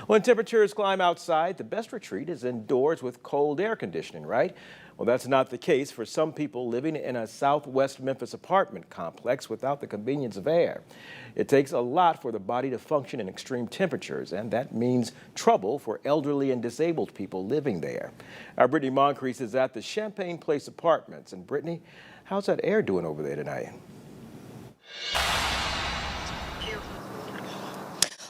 When temperatures climb outside, the best retreat is indoors with cold air conditioning, right? Well, that's not the case for some people living in a Southwest Memphis apartment complex without the convenience of air. It takes a lot for the body to function in extreme temperatures, and that means trouble for elderly and disabled people living there. Our Brittany Moncrief is at the Champaign Place Apartments. And Brittany, how's that air doing over there tonight?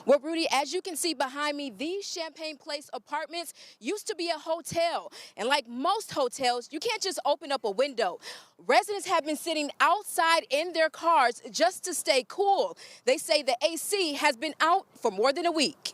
Well, Rudy, as you can see behind me, these Champaign Place Apartments used to be a hotel. And like most hotels, you can't just open up a window. Residents have been sitting outside in their cars just to stay cool. They say the AC has been out for more than a week.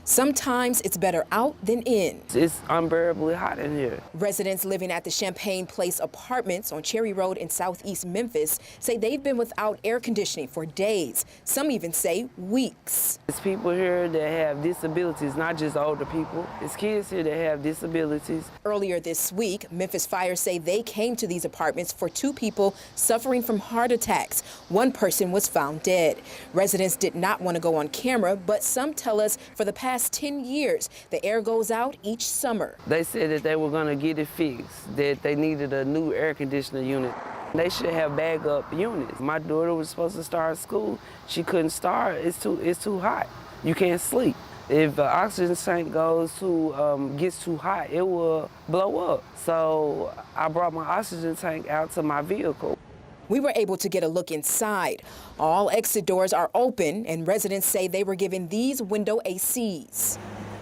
Sometimes it's better out than in. It's unbearably hot in here. Residents living at the Champaign Place Apartments on Cherry Road in Southeast Memphis say they've been without air conditioning for days. Some even say weeks. There's people here that have disabilities, not just older people. There's kids here that have disabilities. Earlier this week, Memphis Fire say they came to these apartments for two people suffering from heart attacks. One person was found dead. Residents did not want to go on camera, but some tell us for the past 10 years, the air goes out each summer. They said that they were going to get it fixed, that they needed a new air conditioner unit. They should have backup units. My daughter was supposed to start school. She couldn't start. It's too hot. You can't sleep. If the oxygen tank gets too hot, it will blow up. So I brought my oxygen tank out to my vehicle. We were able to get a look inside. All exit doors are open, and residents say they were given these window ACs.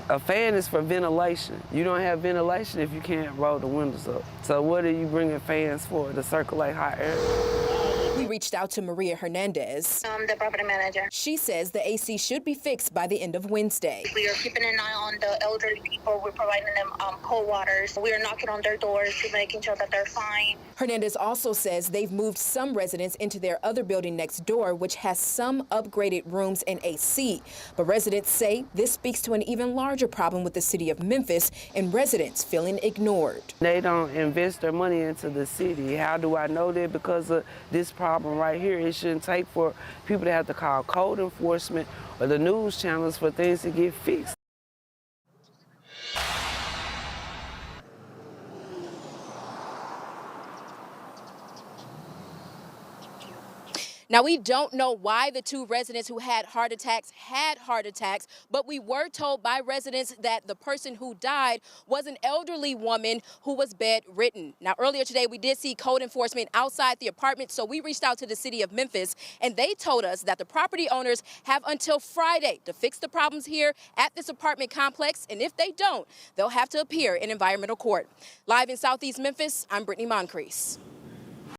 A fan is for ventilation. You don't have ventilation if you can't roll the windows up. So what are you bringing fans for? To circulate hot air? We reached out to Maria Hernandez. I'm the property manager. She says the AC should be fixed by the end of Wednesday. We are keeping an eye on the elderly people. We're providing them cold waters. We are knocking on their doors to making sure that they're fine. Hernandez also says they've moved some residents into their other building next door, which has some upgraded rooms and AC. But residents say this speaks to an even larger problem with the city of Memphis and residents feeling ignored. They don't invest their money into the city. How do I know that? Because of this problem right here. It shouldn't take for people to have to call code enforcement or the news channels for things to get fixed. Now, we don't know why the two residents who had heart attacks, but we were told by residents that the person who died was an elderly woman who was bedridden. Now, earlier today, we did see code enforcement outside the apartment, so we reached out to the city of Memphis, and they told us that the property owners have until Friday to fix the problems here at this apartment complex, and if they don't, they'll have to appear in environmental court. Live in Southeast Memphis, I'm Brittany Moncrief.